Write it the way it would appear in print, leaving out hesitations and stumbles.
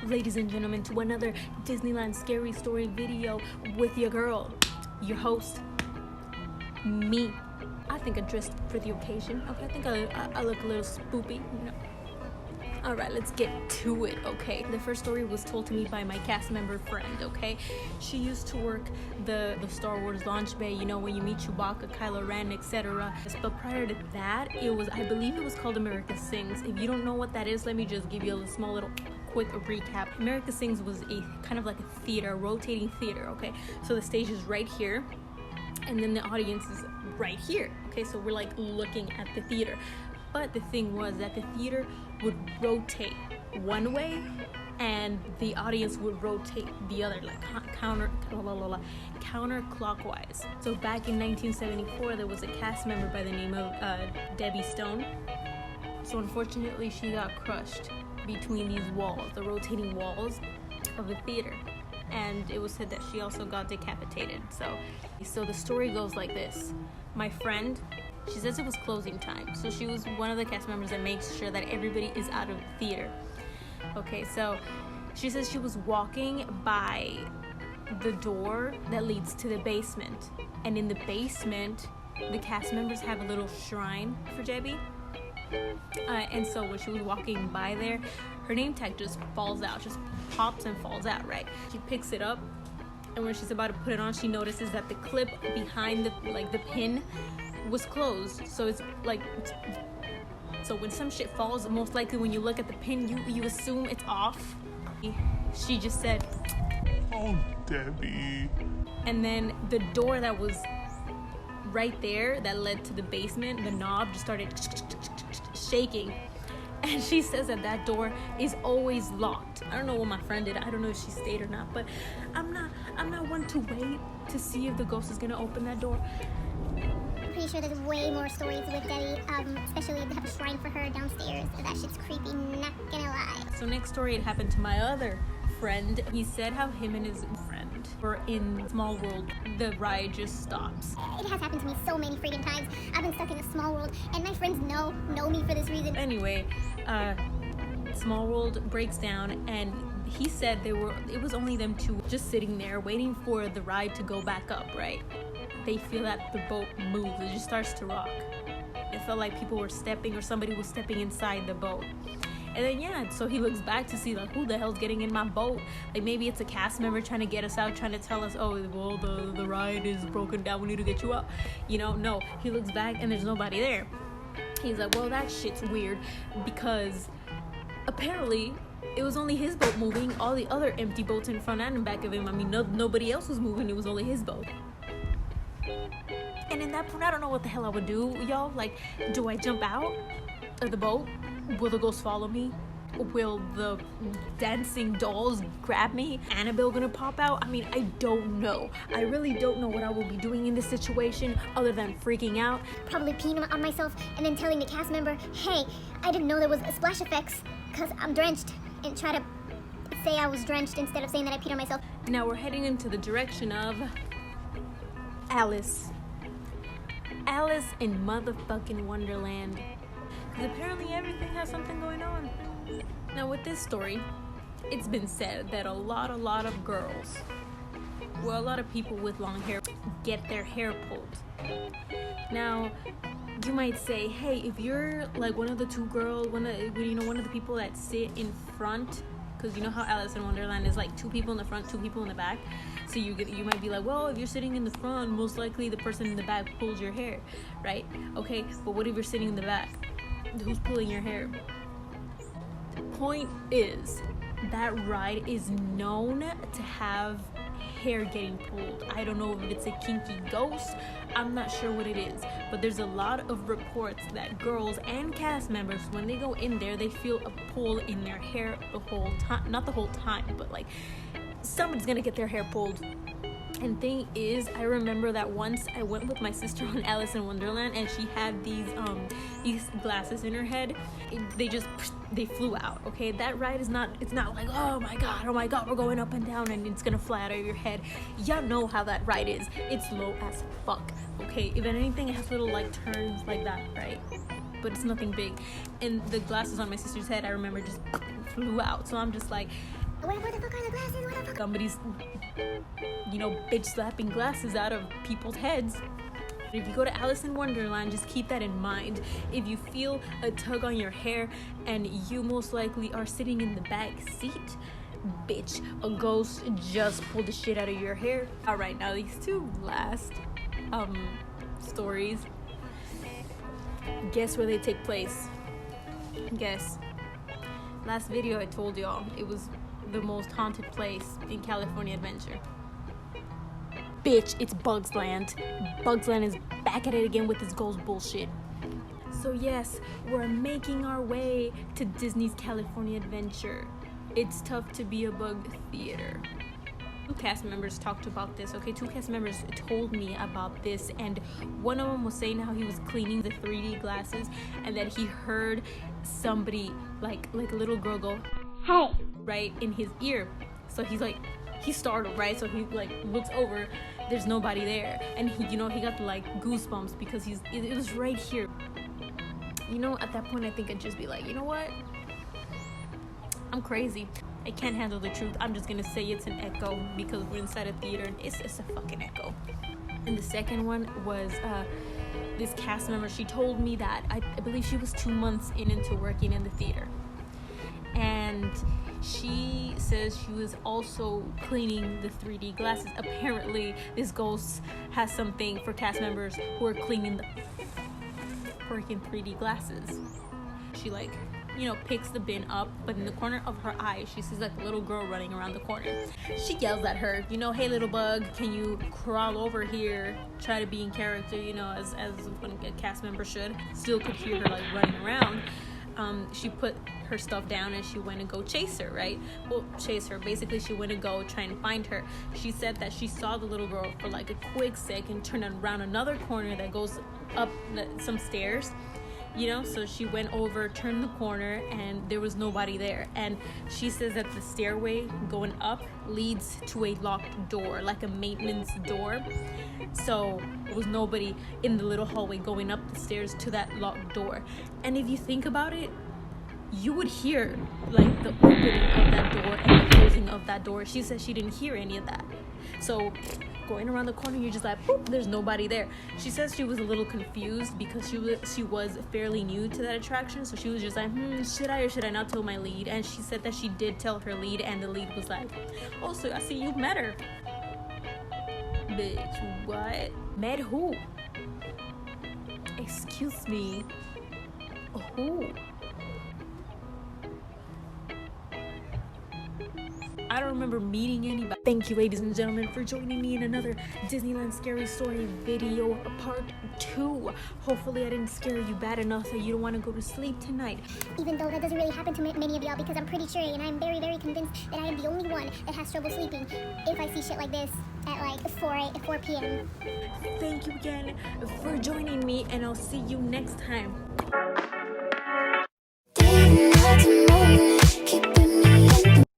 ladies and gentlemen, to another Disneyland scary story video with your girl, your host, me. I think I dressed for the occasion. Okay, I think I look a little spoopy, you know. Alright, let's get to it, okay? The first story was told to me by my cast member friend, okay? She used to work the Star Wars launch bay, you know, when you meet Chewbacca, Kylo Ren, etc. But prior to that, I believe it was called America Sings. If you don't know what that is, let me just give you a small little quick recap. America Sings was a kind of like a theater, a rotating theater, okay? So the stage is right here, and then the audience is right here, okay? So we're like looking at the theater. But the thing was that the theater would rotate one way and the audience would rotate the other, like counterclockwise. So back in 1974, there was a cast member by the name of Debbie Stone. So unfortunately, she got crushed between these walls, the rotating walls of the theater. And it was said that she also got decapitated. So the story goes like this. My friend, she says it was closing time, so she was one of the cast members that makes sure that everybody is out of the theater. Okay, so she says she was walking by the door that leads to the basement, and in the basement the cast members have a little shrine for Debbie, and so when she was walking by there, her name tag just falls out, just pops and falls out, right? She picks it up, and when she's about to put it on, she notices that the clip behind the pin was closed. So it's like, so when some shit falls, most likely when you look at the pin, you assume it's off. She just said, "Oh, Debbie." And then the door that was right there that led to the basement, the knob just started shaking. And she says that door is always locked. I don't know what my friend did. I don't know if she stayed or not, but I'm not one to wait to see if the ghost is gonna open that door. Pretty sure there's way more stories with Debbie, especially if they have a shrine for her downstairs. That shit's creepy, not gonna lie. So next story, it happened to my other friend. He said how him and his friend were in Small World. The ride just stops. It has happened to me so many freaking times. I've been stuck in a Small World, and my friends know me for this reason. Anyway, Small World breaks down, and he said it was only them two just sitting there waiting for the ride to go back up, right? They feel that the boat moves, it just starts to rock. It felt like people were stepping or somebody was stepping inside the boat. And then so he looks back to see like, who the hell's getting in my boat? Like maybe it's a cast member trying to get us out, trying to tell us, oh, well, the ride is broken down, we need to get you out. You know, no, he looks back and there's nobody there. He's like, well, that shit's weird, because apparently it was only his boat moving. All the other empty boats in front and in back of him, I mean, nobody else was moving, it was only his boat. And in that point, I don't know what the hell I would do, y'all. Like, do I jump out of the boat? Will the ghost follow me? Will the dancing dolls grab me? Annabelle gonna pop out? I mean, I don't know. I really don't know what I will be doing in this situation other than freaking out. Probably peeing on myself and then telling the cast member, hey, I didn't know there was splash effects because I'm drenched, and try to say I was drenched instead of saying that I peed on myself. Now we're heading into the direction of Alice in motherfucking Wonderland. Because apparently everything has something going on. Now with this story, it's been said that a lot of girls, well, a lot of people with long hair get their hair pulled. Now, you might say, hey, if you're like one of the two girls, one of the people that sit in front, because you know how Alice in Wonderland is like two people in the front, two people in the back. So you might be like, well, if you're sitting in the front, most likely the person in the back pulls your hair, right? Okay, but what if you're sitting in the back? Who's pulling your hair? The point is, that ride is known to have hair getting pulled. I don't know if it's a kinky ghost, I'm not sure what it is, but there's a lot of reports that girls and cast members, when they go in there, they feel a pull in their hair the whole time. Not the whole time, but like somebody's gonna get their hair pulled. And thing is, I remember that once I went with my sister on Alice in Wonderland, and she had these glasses in her head. They flew out. Okay, that ride is not. It's not like, oh my god, we're going up and down and it's gonna fly out of your head. Y'all know how that ride is. It's low as fuck. Okay, if anything, it has little like turns like that, right? But it's nothing big. And the glasses on my sister's head, I remember, just flew out. So I'm just like, Where the fuck are the glasses? Where the fuck? Somebody's, bitch slapping glasses out of people's heads. If you go to Alice in Wonderland, just keep that in mind. If you feel a tug on your hair and you most likely are sitting in the back seat, bitch, a ghost just pulled the shit out of your hair. All right, now these two last stories. Guess where they take place? Guess. Last video I told y'all it was the most haunted place in California Adventure. Bitch, it's Bugs Land. Bugs Land is back at it again with this ghost bullshit. So yes, we're making our way to Disney's California Adventure. It's tough to be a bug theater. Two cast members talked about this, okay? Two cast members told me about this, and one of them was saying how he was cleaning the 3D glasses and that he heard somebody, like a little girl go, "Hey," right in his ear. So he's startled, right? So he looks over, there's nobody there, and he got the goosebumps because it was right here. At that point I think I'd just be like, you know what? I'm crazy. I can't handle the truth. I'm just gonna say it's an echo because we're inside a theater and it's a fucking echo. And the second one was this cast member. She told me that I believe she was 2 months into working in the theater, and she says she was also cleaning the 3D glasses. Apparently this ghost has something for cast members who are cleaning the freaking 3D glasses. She picks the bin up, but in the corner of her eye she sees a little girl running around the corner. She yells at her, "Hey little bug, can you crawl over here?" Try to be in character, as a cast member should. Still could hear her running around. She put her stuff down and she went to go chase her, right? Well, chase her. Basically, she went to go try and find her. She said that she saw the little girl for a quick second turn around another corner that goes up some stairs. So she went over, turned the corner, and there was nobody there. And she says that the stairway going up leads to a locked door, like a maintenance door. So there was nobody in the little hallway going up the stairs to that locked door. And if you think about it, you would hear the opening of that door and the closing of that door. She said she didn't hear any of that. So going around the corner, you're just boop, there's nobody there. She says she was a little confused because she was fairly new to that attraction, so she was just should I or should I not tell my lead? And she said that she did tell her lead, and the lead was "Oh, so I see you've met her." Bitch, what? Met who? Excuse me. Who? I don't remember meeting anybody. Thank you, ladies and gentlemen, for joining me in another Disneyland Scary Story video, part 2. Hopefully I didn't scare you bad enough that you don't want to go to sleep tonight. Even though that doesn't really happen to many of y'all, because I'm pretty sure and I'm very, very convinced that I am the only one that has trouble sleeping if I see shit like this at 4 p.m. Thank you again for joining me, and I'll see you next time.